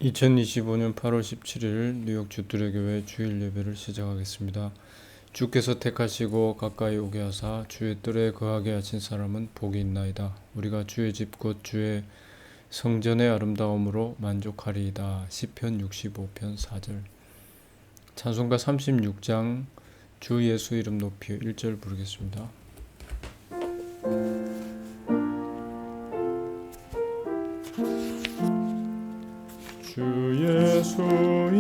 2025년 8월 17일 뉴욕 주투례교회 주일 예배를 시작하겠습니다. 주께서 택하시고 가까이 오게 하사 주의 뜰에 거하게 하신 사람은 복이 있나이다. 우리가 주의 집 곧 주의 성전의 아름다움으로 만족하리이다. 시편 65편 4절. 찬송가 36장 주 예수 이름 높이 1절 부르겠습니다. 주 예수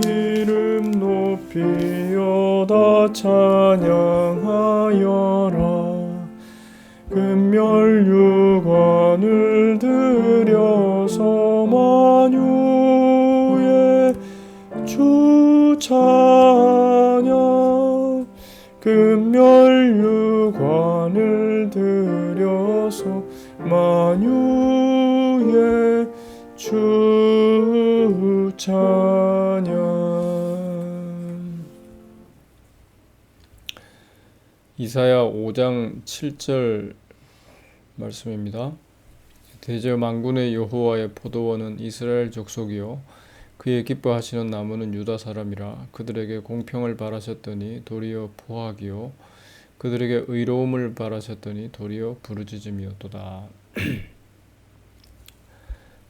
이름 높이여다 찬양하여라. 금멸유관을 들여서 만유의 주 찬양. 금멸유관을 들여서 만유의 주 찬양. 이사야 5장 7절 말씀입니다. 대저 만군의 여호와의 포도원은 이스라엘 족속이요 그의 기뻐하시는 나무는 유다 사람이라. 그들에게 공평을 바라셨더니 도리어 포악이요 그들에게 의로움을 바라셨더니 도리어 부르짖음이었도다.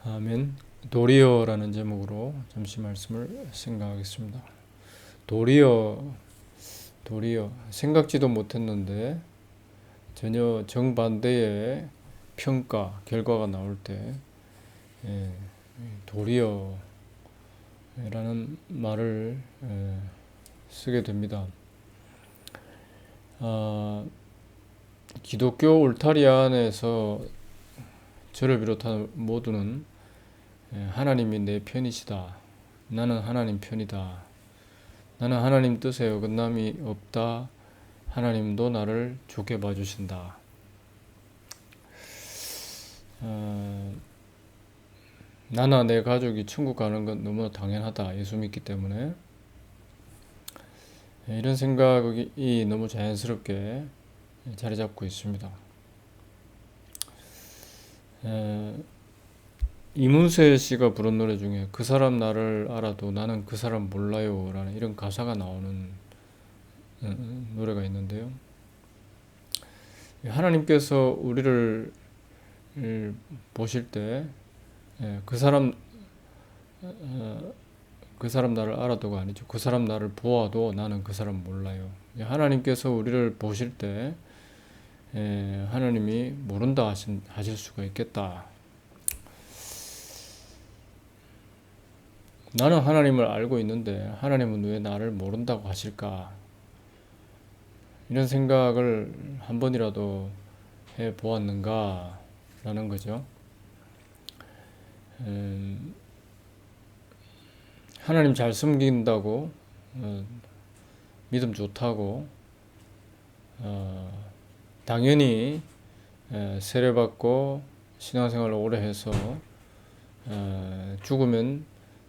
아멘. 도리어라는 제목으로 잠시 말씀을 생각하겠습니다. 도리어 생각지도 못했는데 전혀 정반대의 평가 결과가 나올 때 도리어라는 말을 쓰게 됩니다. 기독교 울타리 안에서 저를 비롯한 모두는 하나님이 내 편이시다. 나는 하나님 편이다. 나는 하나님 뜻에 어긋남이 없다. 하나님도 나를 좋게 봐주신다. 나나 내 가족이 천국 가는 건 너무 당연하다. 예수 믿기 때문에. 이런 생각이 너무 자연스럽게 자리 잡고 있습니다. 이문세 씨가 부른 노래 중에 그 사람 나를 알아도 나는 그 사람 몰라요 라는 이런 가사가 나오는 노래가 있는데요. 하나님께서 우리를 보실 때 그 사람 나를 알아도가 아니죠. 그 사람 나를 보아도 나는 그 사람 몰라요. 하나님께서 우리를 보실 때 하나님이 모른다 하실 수가 있겠다. 나는 하나님을 알고 있는데 하나님은 왜 나를 모른다고 하실까? 이런 생각을 한 번이라도 해 보았는가? 라는 거죠. 하나님 잘 섬긴다고 믿음 좋다고 당연히 세례받고 신앙생활을 오래 해서 죽으면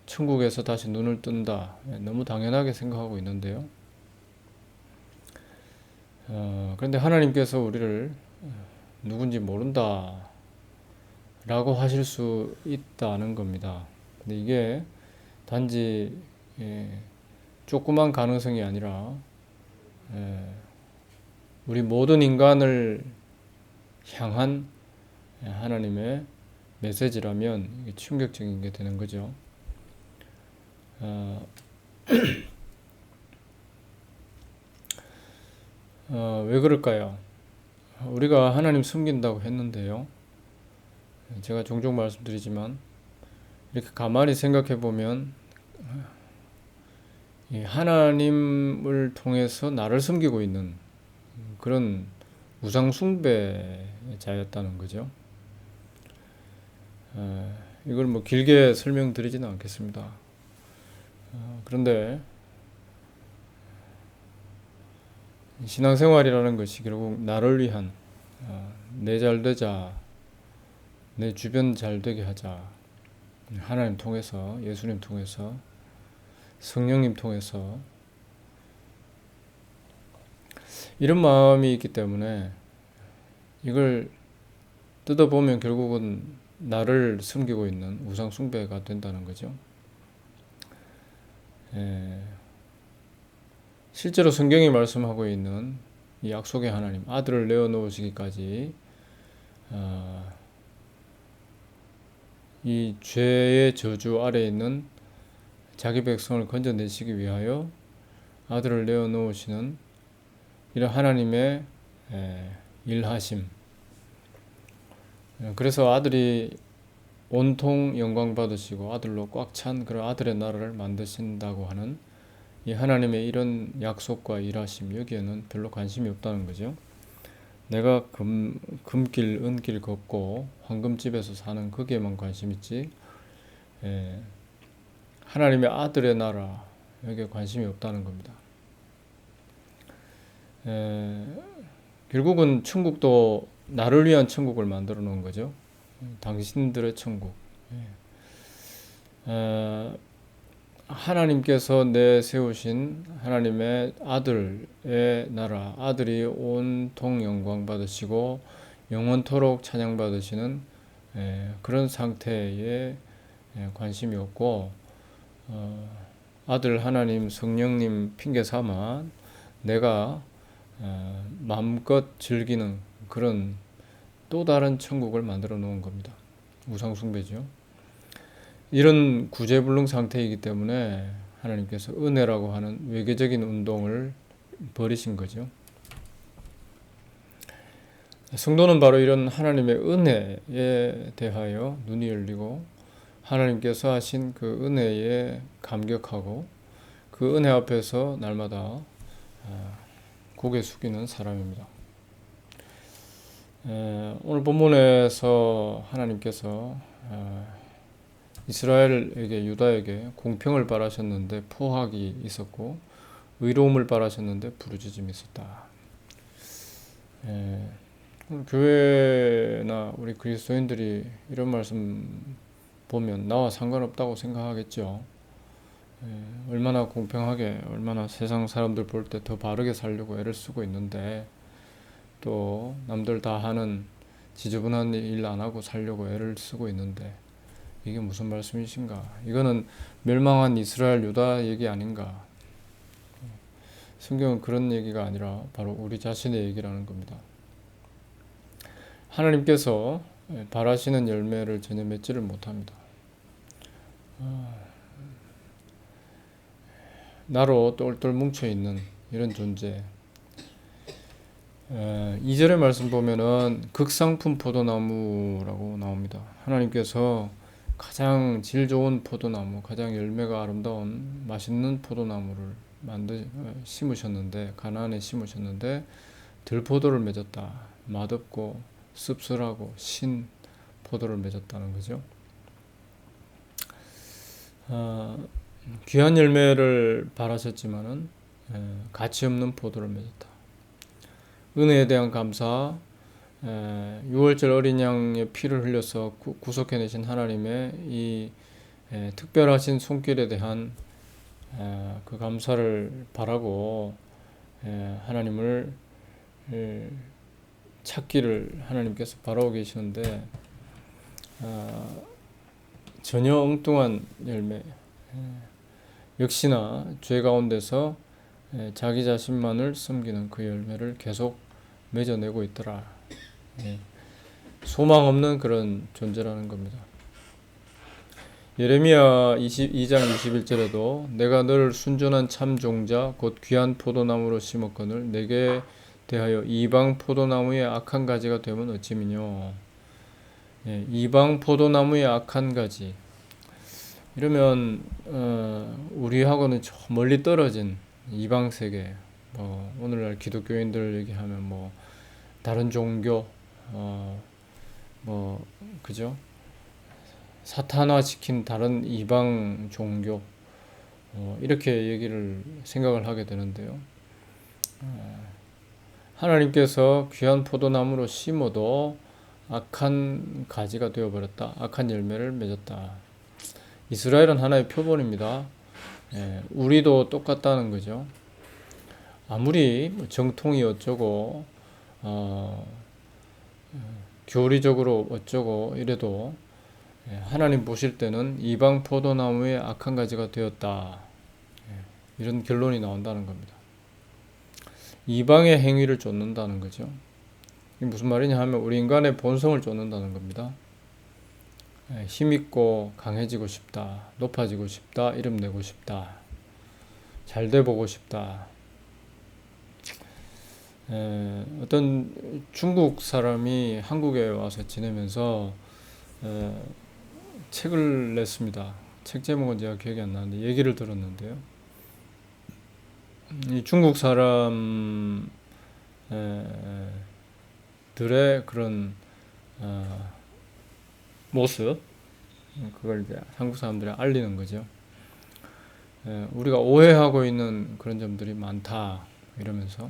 천국에서 다시 눈을 뜬다. 너무 당연하게 생각하고 있는데요. 그런데 하나님께서 우리를 누군지 모른다 라고 하실 수 있다는 겁니다. 근데 이게 단지 조그만 가능성이 아니라 우리 모든 인간을 향한 하나님의 메시지라면 이게 충격적인 게 되는 거죠. 왜 그럴까요? 우리가 하나님 숨긴다고 했는데요. 제가 종종 말씀드리지만 이렇게 가만히 생각해 보면 하나님을 통해서 나를 숨기고 있는 그런 우상 숭배자였다는 거죠. 이걸 뭐 길게 설명드리지는 않겠습니다. 그런데 신앙생활이라는 것이 결국 나를 위한 내 잘되자, 내 주변 잘되게 하자, 하나님 통해서, 예수님 통해서, 성령님 통해서 이런 마음이 있기 때문에 이걸 뜯어보면 결국은 나를 숨기고 있는 우상 숭배가 된다는 거죠. 예, 실제로 성경이 말씀하고 있는 이 약속의 하나님, 아들을 내어놓으시기까지 이 죄의 저주 아래에 있는 자기 백성을 건져내시기 위하여 아들을 내어놓으시는 이런 하나님의 일하심. 그래서 아들이 온통 영광 받으시고 아들로 꽉 찬 그런 아들의 나라를 만드신다고 하는 이 하나님의 이런 약속과 일하심, 여기에는 별로 관심이 없다는 거죠. 내가 금길 은길 걷고 황금집에서 사는 거기에만 관심 있지, 하나님의 아들의 나라 여기에 관심이 없다는 겁니다. 결국은 천국도 나를 위한 천국을 만들어 놓은 거죠. 당신들의 천국. 하나님께서 내세우신 하나님의 아들의 나라, 아들이 온통 영광 받으시고 영원토록 찬양 받으시는 그런 상태에 관심이 없고, 아들 하나님 성령님 핑계 삼아 내가 마음껏 즐기는 그런 또 다른 천국을 만들어 놓은 겁니다. 우상숭배죠. 이런 구제불능 상태이기 때문에 하나님께서 은혜라고 하는 외계적인 운동을 벌이신 거죠. 성도는 바로 이런 하나님의 은혜에 대하여 눈이 열리고 하나님께서 하신 그 은혜에 감격하고 그 은혜 앞에서 날마다 고개 숙이는 사람입니다. 오늘 본문에서 하나님께서 이스라엘에게, 유다에게 공평을 바라셨는데 포악이 있었고 의로움을 바라셨는데 부르짖음이 있었다. 교회나 우리 그리스도인들이 이런 말씀 보면 나와 상관없다고 생각하겠죠. 얼마나 공평하게, 얼마나 세상 사람들 볼 때 더 바르게 살려고 애를 쓰고 있는데 또 남들 다 하는 지저분한 일 안 하고 살려고 애를 쓰고 있는데 이게 무슨 말씀이신가? 이거는 멸망한 이스라엘 유다 얘기 아닌가? 성경은 그런 얘기가 아니라 바로 우리 자신의 얘기라는 겁니다. 하나님께서 바라시는 열매를 전혀 맺지를 못합니다. 나로 똘똘 뭉쳐있는 이런 존재. 2절의 말씀 보면은 극상품 포도나무라고 나옵니다. 하나님께서 가장 질 좋은 포도나무, 가장 열매가 아름다운 맛있는 포도나무를 심으셨는데, 가나안에 심으셨는데 들포도를 맺었다. 맛없고 씁쓸하고 신 포도를 맺었다는 거죠. 귀한 열매를 바라셨지만은 가치 없는 포도를 맺었다. 은혜에 대한 감사, 6월절 어린 양의 피를 흘려서 구속해내신 하나님의 이 특별하신 손길에 대한 그 감사를 바라고 하나님을 찾기를 하나님께서 바라고 계시는데 전혀 엉뚱한 열매, 역시나 죄 가운데서 자기 자신만을 섬기는 그 열매를 계속 맺어내고 있더라. 소망 없는 그런 존재라는 겁니다. 예레미야 22장 21절에도 내가 너를 순전한 참 종자 곧 귀한 포도나무로 심었거늘 내게 대하여 이방 포도나무의 악한 가지가 되면 어찌미뇨. 이방 포도나무의 악한 가지, 이러면 우리하고는 저 멀리 떨어진 이방 세계, 오늘날 기독교인들 얘기하면 다른 종교, 그죠? 사탄화 시킨 다른 이방 종교, 이렇게 생각을 하게 되는데요. 하나님께서 귀한 포도나무로 심어도 악한 가지가 되어버렸다. 악한 열매를 맺었다. 이스라엘은 하나의 표본입니다. 우리도 똑같다는 거죠. 아무리 정통이 어쩌고 교리적으로 어쩌고 이래도 하나님 보실 때는 이방 포도나무의 악한 가지가 되었다. 이런 결론이 나온다는 겁니다. 이방의 행위를 쫓는다는 거죠. 이게 무슨 말이냐 하면 우리 인간의 본성을 쫓는다는 겁니다. 힘있고 강해지고 싶다, 높아지고 싶다, 이름 내고 싶다, 잘돼 보고 싶다. 어떤 중국 사람이 한국에 와서 지내면서 책을 냈습니다. 책 제목은 제가 기억이 안 나는데 얘기를 들었는데요. 이 중국 사람들의 그런 모습, 그걸 이제 한국 사람들이 알리는 거죠. 우리가 오해하고 있는 그런 점들이 많다 이러면서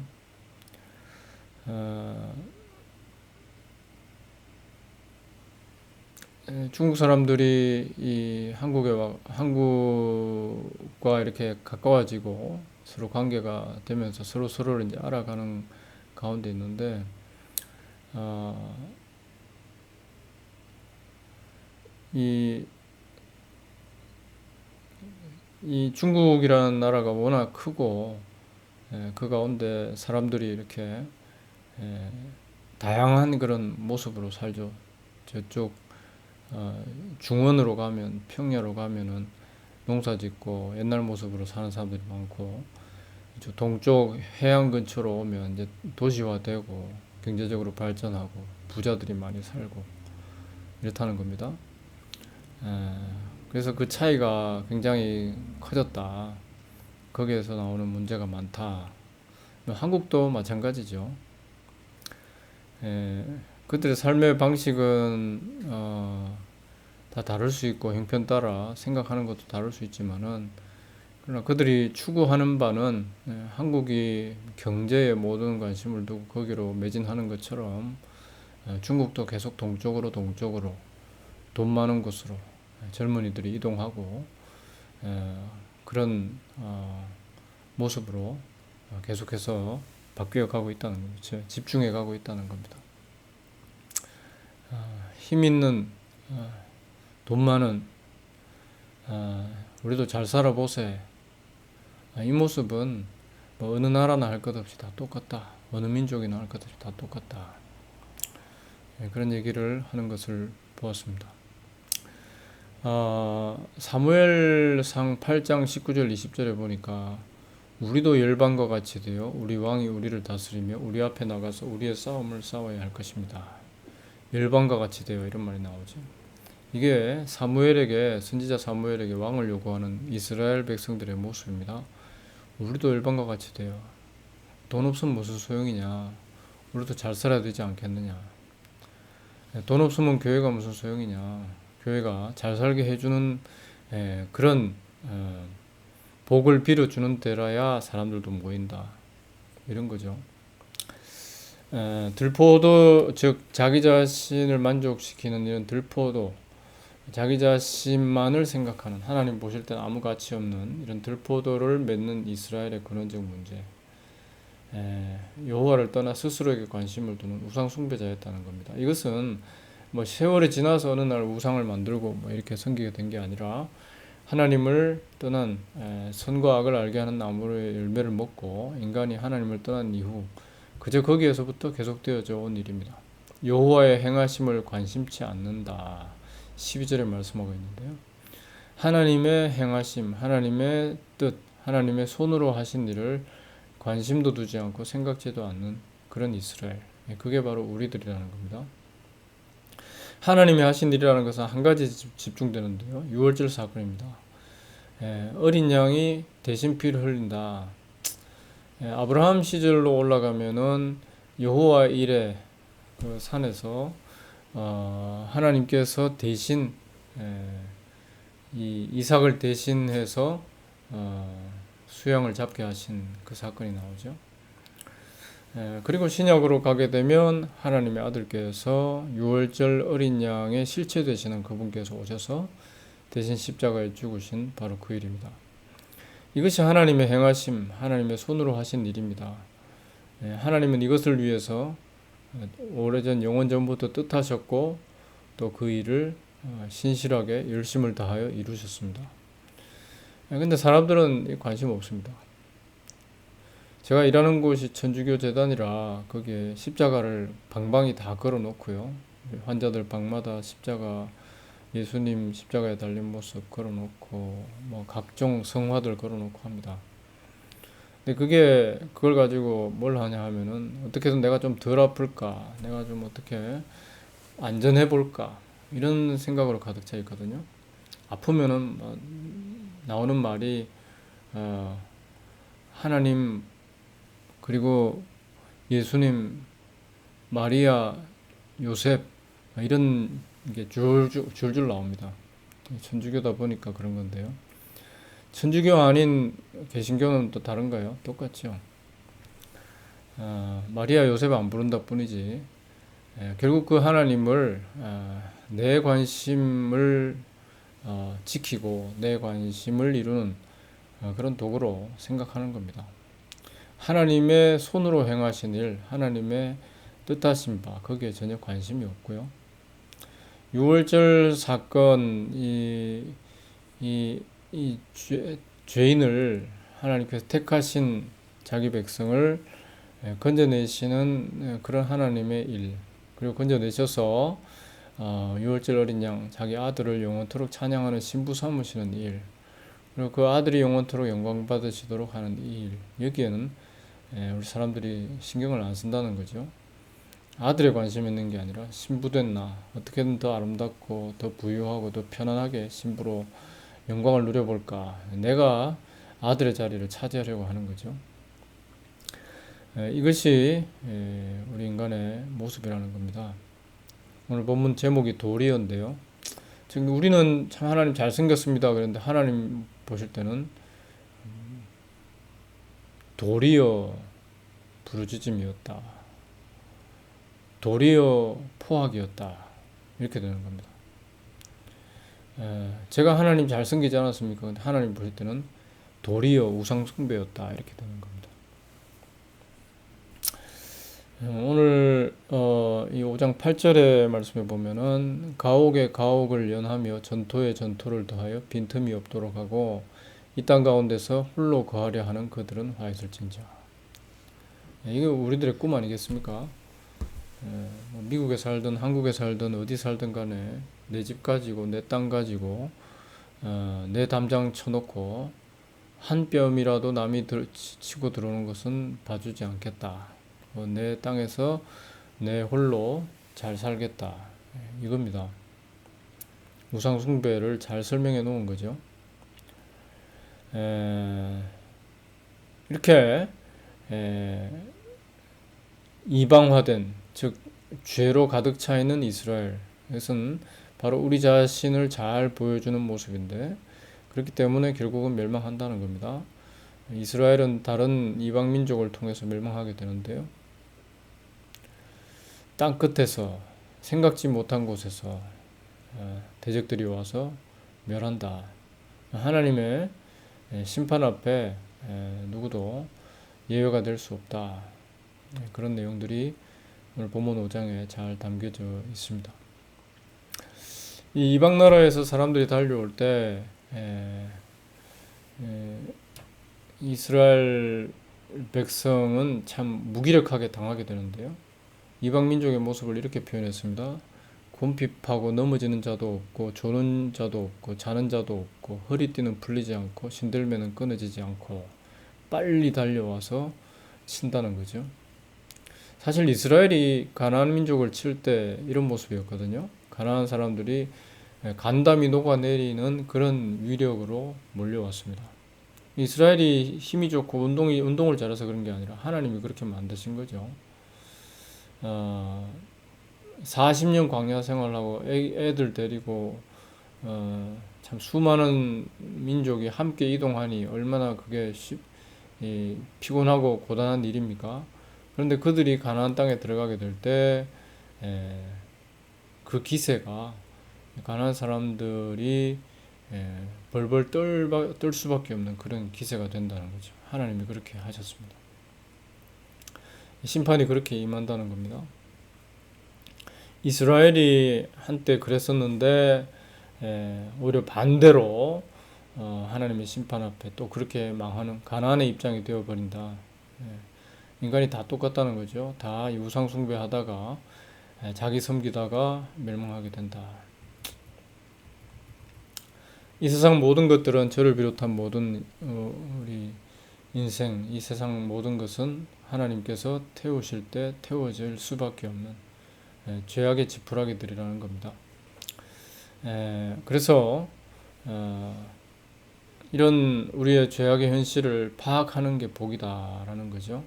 중국 사람들이 이 한국과 이렇게 가까워지고 서로 관계가 되면서 서로 서로를 이제 알아가는 가운데 있는데, 이 중국이라는 나라가 워낙 크고, 그 가운데 사람들이 이렇게 다양한 그런 모습으로 살죠. 저쪽 중원으로 가면, 평야로 가면은 농사 짓고 옛날 모습으로 사는 사람들이 많고, 저 동쪽 해안 근처로 오면 이제 도시화되고 경제적으로 발전하고 부자들이 많이 살고 이렇다는 겁니다. 그래서 그 차이가 굉장히 커졌다. 거기에서 나오는 문제가 많다. 한국도 마찬가지죠. 그들의 삶의 방식은 다 다를 수 있고 형편 따라 생각하는 것도 다를 수 있지만은, 그러나 그들이 추구하는 바는 한국이 경제에 모든 관심을 두고 거기로 매진하는 것처럼 중국도 계속 동쪽으로 돈 많은 곳으로 젊은이들이 이동하고 그런 모습으로 계속해서 바뀌어 가고 있다는 거죠. 집중해 가고 있다는 겁니다. 힘 있는, 돈 많은, 우리도 잘 살아보세. 이 모습은 뭐 어느 나라나 할 것 없이 다 똑같다. 어느 민족이나 할 것 없이 다 똑같다. 그런 얘기를 하는 것을 보았습니다. 사무엘상 8장 19절 20절에 보니까 우리도 열방과 같이 되어 우리 왕이 우리를 다스리며 우리 앞에 나가서 우리의 싸움을 싸워야 할 것입니다. 열방과 같이 되어 이런 말이 나오죠. 이게 선지자 사무엘에게 왕을 요구하는 이스라엘 백성들의 모습입니다. 우리도 열방과 같이 되어, 돈 없으면 무슨 소용이냐, 우리도 잘 살아야 되지 않겠느냐, 돈 없으면 교회가 무슨 소용이냐, 교회가 잘 살게 해주는 그런 복을 빌어주는 때라야 사람들도 모인다, 이런 거죠. 들포도, 즉 자기 자신을 만족시키는 이런 들포도, 자기 자신만을 생각하는, 하나님 보실 때는 아무 가치 없는 이런 들포도를 맺는 이스라엘의 근원적 문제, 여호와를 떠나 스스로에게 관심을 두는 우상 숭배자였다는 겁니다. 이것은 뭐 세월이 지나서 어느 날 우상을 만들고 뭐 이렇게 섬기게 된 게 아니라, 하나님을 떠난, 선과 악을 알게 하는 나무의 열매를 먹고 인간이 하나님을 떠난 이후 그저 거기에서부터 계속되어져 온 일입니다. 여호와의 행하심을 관심치 않는다. 12절에 말씀하고 있는데요. 하나님의 행하심, 하나님의 뜻, 하나님의 손으로 하신 일을 관심도 두지 않고 생각지도 않는 그런 이스라엘. 그게 바로 우리들이라는 겁니다. 하나님이 하신 일이라는 것은 한 가지 집중되는데요. 유월절 사건입니다. 어린 양이 대신 피를 흘린다. 아브라함 시절로 올라가면은 여호와 일에 그 산에서 하나님께서 대신 이 이삭을 대신해서 수양을 잡게 하신 그 사건이 나오죠. 그리고 신약으로 가게 되면 하나님의 아들께서 유월절 어린 양의 실체 되시는 그분께서 오셔서 대신 십자가에 죽으신 바로 그 일입니다. 이것이 하나님의 행하심, 하나님의 손으로 하신 일입니다. 하나님은 이것을 위해서 오래전 영원전부터 뜻하셨고 또 그 일을 신실하게 열심을 다하여 이루셨습니다. 근데 사람들은 관심 없습니다. 제가 일하는 곳이 천주교 재단이라 거기에 십자가를 방방이 다 걸어 놓고요. 환자들 방마다 십자가, 예수님 십자가에 달린 모습 걸어 놓고 뭐 각종 성화들 걸어 놓고 합니다. 근데 그걸 가지고 뭘 하냐 하면은 어떻게든 내가 좀 덜 아플까, 내가 좀 어떻게 안전해 볼까 이런 생각으로 가득 차 있거든요. 아프면은 나오는 말이 하나님, 그리고 예수님, 마리아, 요셉 이런 게 줄줄 나옵니다. 천주교다 보니까 그런 건데요. 천주교 아닌 개신교는 또 다른가요? 똑같죠. 마리아, 요셉 안 부른다 뿐이지. 결국 그 하나님을 내 관심을 지키고 내 관심을 이루는 그런 도구로 생각하는 겁니다. 하나님의 손으로 행하신 일, 하나님의 뜻하신 바, 거기에 전혀 관심이 없고요. 유월절 사건, 죄인을 하나님께서 택하신 자기 백성을 건져내시는 그런 하나님의 일, 그리고 건져내셔서 유월절 어린 양, 자기 아들을 영원토록 찬양하는 신부 삼으시는 일, 그리고 그 아들이 영원토록 영광 받으시도록 하는 이 일, 여기에는 우리 사람들이 신경을 안 쓴다는 거죠. 아들에 관심 있는 게 아니라 신부된 나, 어떻게든 더 아름답고 더 부유하고 더 편안하게 신부로 영광을 누려볼까, 내가 아들의 자리를 차지하려고 하는 거죠. 이것이 우리 인간의 모습이라는 겁니다. 오늘 본문 제목이 도리어인데요. 지금 우리는 참 하나님 잘생겼습니다 그런데 하나님 보실 때는 도리어 부르짖음이었다, 도리어 포악이었다, 이렇게 되는 겁니다. 제가 하나님 잘생기지 않았습니까? 근데 하나님 보실 때는 도리어 우상숭배였다, 이렇게 되는 겁니다. 오늘 이 5장 8절의 말씀에 보면은 가옥에 가옥을 연하며 전토에 전토를 더하여 빈틈이 없도록 하고 이 땅 가운데서 홀로 거하려 하는 그들은 화 있을진저. 이게 우리들의 꿈 아니겠습니까? 뭐 미국에 살든 한국에 살든 어디 살든 간에 내 집 가지고 내 땅 가지고 내 담장 쳐놓고 한 뼘이라도 남이 치고 들어오는 것은 봐주지 않겠다. 내 땅에서 내 홀로 잘 살겠다, 이겁니다. 우상 숭배를 잘 설명해 놓은 거죠. 이렇게 이방화된, 즉 죄로 가득 차 있는 이스라엘, 이것은 바로 우리 자신을 잘 보여주는 모습인데, 그렇기 때문에 결국은 멸망한다는 겁니다. 이스라엘은 다른 이방 민족을 통해서 멸망하게 되는데요. 땅 끝에서, 생각지 못한 곳에서 대적들이 와서 멸한다. 하나님의 심판 앞에 누구도 예외가 될 수 없다. 그런 내용들이 오늘 본문 5장에 잘 담겨져 있습니다. 이 이방 나라에서 사람들이 달려올 때 이스라엘 백성은 참 무기력하게 당하게 되는데요. 이방 민족의 모습을 이렇게 표현했습니다. 곰핍하고 넘어지는 자도 없고 조는 자도 없고 자는 자도 없고 허리띠는 풀리지 않고 신들매는 끊어지지 않고 빨리 달려와서 친다는 거죠. 사실 이스라엘이 가나안 민족을 칠 때 이런 모습이었거든요. 가나안 사람들이 간담이 녹아내리는 그런 위력으로 몰려왔습니다. 이스라엘이 힘이 좋고 운동을 잘해서 그런 게 아니라 하나님이 그렇게 만드신 거죠. 40년 광야 생활하고 애들 데리고 참 수많은 민족이 함께 이동하니 얼마나 그게 피곤하고 고단한 일입니까? 그런데 그들이 가나안 땅에 들어가게 될 때 그 기세가 가나안 사람들이 벌벌 떨 수밖에 없는 그런 기세가 된다는 거죠. 하나님이 그렇게 하셨습니다. 심판이 그렇게 임한다는 겁니다. 이스라엘이 한때 그랬었는데 오히려 반대로 하나님의 심판 앞에 또 그렇게 망하는 가나안의 입장이 되어버린다. 인간이 다 똑같다는 거죠. 다 우상 숭배하다가 자기 섬기다가 멸망하게 된다. 이 세상 모든 것들은 저를 비롯한 모든 우리 인생, 이 세상 모든 것은 하나님께서 태우실 때 태워질 수밖에 없는 죄악의 지푸라기들이라는 겁니다. 그래서 이런 우리의 죄악의 현실을 파악하는 게 복이다라는 거죠.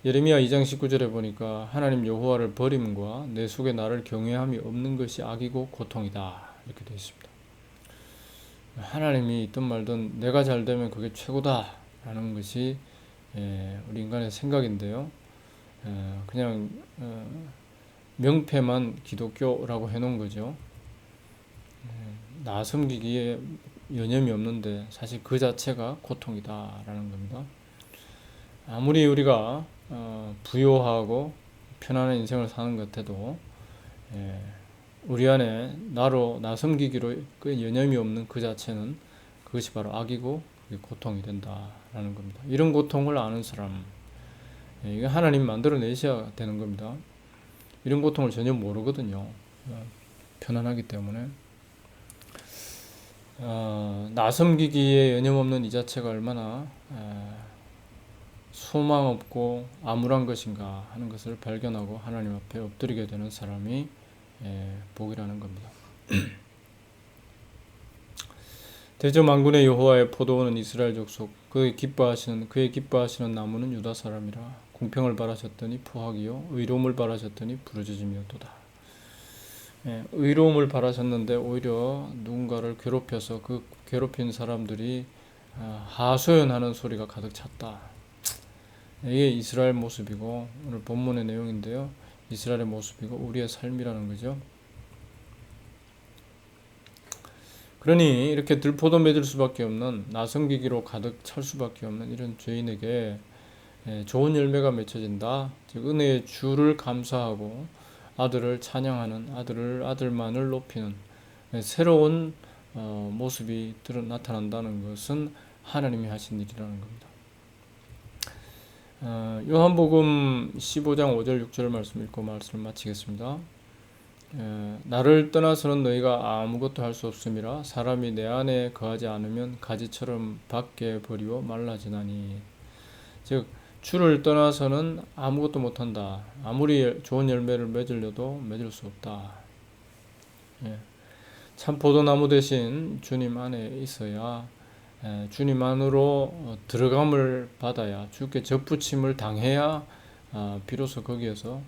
예레미야 2장 19절에 보니까 하나님 여호와를 버림과 내 속에 나를 경외함이 없는 것이 악이고 고통이다 이렇게 되어 있습니다. 하나님이 있든 말든 내가 잘 되면 그게 최고다라는 것이 우리 인간의 생각인데요. 그냥 명패만 기독교라고 해놓은 거죠. 나 섬기기에 여념이 없는데 사실 그 자체가 고통이다라는 겁니다. 아무리 우리가 부요하고 편안한 인생을 사는 것 같아도 우리 안에 나 섬기기로 그 여념이 없는 그 자체는 그것이 바로 악이고 그게 고통이 된다라는 겁니다. 이런 고통을 아는 사람, 이게 하나님 만들어내셔야 되는 겁니다. 이런 고통을 전혀 모르거든요. 편안하기 때문에. 나 섬기기에 여념 없는 이 자체가 얼마나 소망 없고 암울한 것인가 하는 것을 발견하고 하나님 앞에 엎드리게 되는 사람이 복이라는 겁니다. 대저 만군의 여호와의 포도원은 이스라엘 족속, 그의 기뻐하시는 나무는 유다 사람이라. 공평을 바라셨더니 포악이요 의로움을 바라셨더니 부르짖음이었도다. 의로움을 바라셨는데 오히려 누군가를 괴롭혀서 그 괴롭힌 사람들이 하소연하는 소리가 가득 찼다. 이게 이스라엘 모습이고 오늘 본문의 내용인데요. 이스라엘의 모습이고 우리의 삶이라는 거죠. 그러니 이렇게 들포도 맺을 수밖에 없는 나 섬기기로 가득 찰 수밖에 없는 이런 죄인에게 좋은 열매가 맺혀진다. 즉 은혜의 주를 감사하고 아들을 찬양하는 아들만을 높이는 새로운 모습이 나타난다는 것은 하나님이 하신 일이라는 겁니다. 요한복음 15장 5절 6절 말씀 읽고 말씀을 마치겠습니다. 나를 떠나서는 너희가 아무것도 할 수 없음이라. 사람이 내 안에 거하지 않으면 가지처럼 밖에 버리워 말라지나니. 즉 주를 떠나서는 아무것도 못한다. 아무리 좋은 열매를 맺으려도 맺을 수 없다. 참 포도나무 대신 주님 안에 있어야 주님 안으로 들어감을 받아야 주께 접붙임을 당해야 비로소 거기에서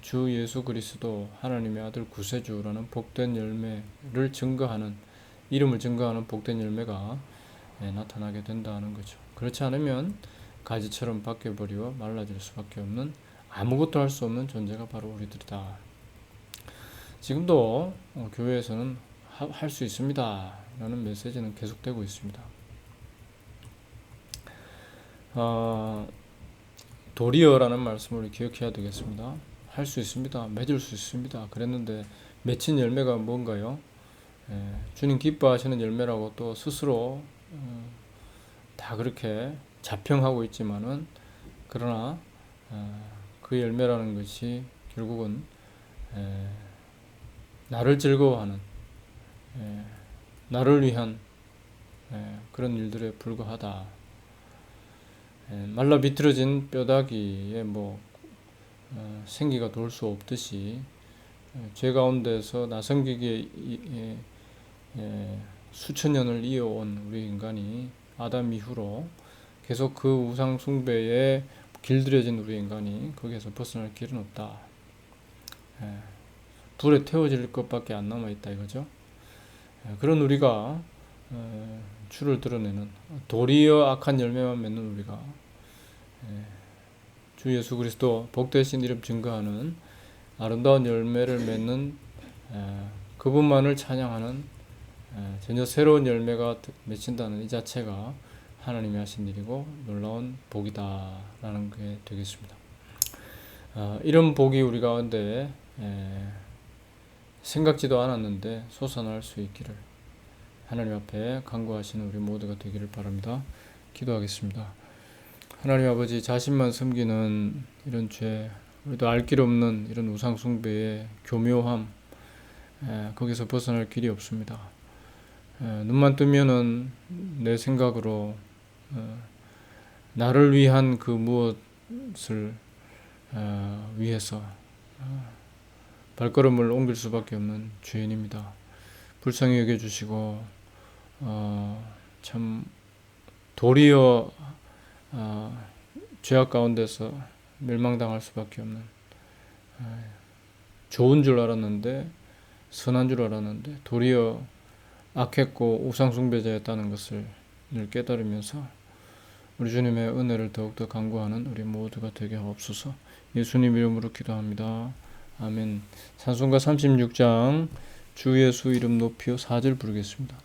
주 예수 그리스도 하나님의 아들 구세주라는 복된 열매를 증거하는 이름을 증거하는 복된 열매가 나타나게 된다는 거죠. 그렇지 않으면 가지처럼 밖에 버리워 말라질 수밖에 없는 아무것도 할 수 없는 존재가 바로 우리들이다. 지금도 교회에서는 할 수 있습니다 라는 메시지는 계속되고 있습니다. 도리어라는 말씀을 기억해야 되겠습니다. 할 수 있습니다. 맺을 수 있습니다. 그랬는데 맺힌 열매가 뭔가요? 주님 기뻐하시는 열매라고 또 스스로 다 그렇게 자평하고 있지만은 그러나 그 열매라는 것이 결국은 나를 즐거워하는 나를 위한 그런 일들에 불과하다. 말라 비틀어진 뼈다귀에 생기가 돌 수 없듯이 죄 가운데서 나 섬기기에 수천 년을 이어온 우리 인간이 아담 이후로 계속 그 우상 숭배에 길들여진 우리 인간이 거기에서 벗어날 길은 없다. 불에 태워질 것밖에 안 남아있다 이거죠. 그런 우리가 주를 드러내는 도리어 악한 열매만 맺는 우리가 주 예수 그리스도 복되신 이름 증거하는 아름다운 열매를 맺는 그분만을 찬양하는 전혀 새로운 열매가 맺힌다는 이 자체가 하나님이 하신 일이고 놀라운 복이다라는 게 되겠습니다. 이런 복이 우리 가운데 생각지도 않았는데 솟아날 수 있기를 하나님 앞에 간구하시는 우리 모두가 되기를 바랍니다. 기도하겠습니다. 하나님 아버지, 자신만 섬기는 이런 죄, 우리도 알 길 없는 이런 우상 숭배의 교묘함, 거기서 벗어날 길이 없습니다. 눈만 뜨면은 내 생각으로 나를 위한 그 무엇을 위해서 발걸음을 옮길 수밖에 없는 죄인입니다. 불쌍히 여겨주시고 참 도리어 죄악 가운데서 멸망당할 수밖에 없는, 좋은 줄 알았는데, 선한 줄 알았는데 도리어 악했고 우상숭배자였다는 것을 늘 깨달으면서 우리 주님의 은혜를 더욱더 간구하는 우리 모두가 되게 하옵소서. 예수님 이름으로 기도합니다. 아멘. 찬송가 36장 주 예수 이름 높이요 4절 부르겠습니다.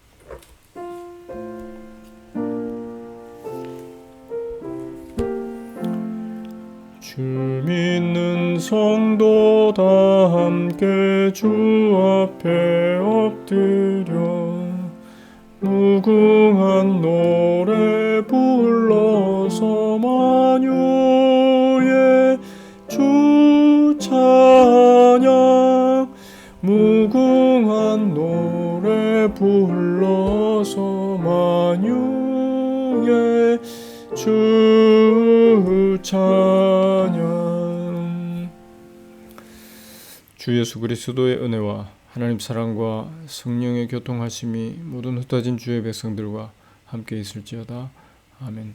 주 믿는 성도 다 함께 주 앞에 엎드려 무궁한 노래 불러서 만유의 주 찬양, 무궁한 노래 불러서 만유의 주 찬양. 주 예수 그리스도의 은혜와 하나님 사랑과 성령의 교통하심이 모든 흩어진 주의 백성들과 함께 있을지어다. 아멘.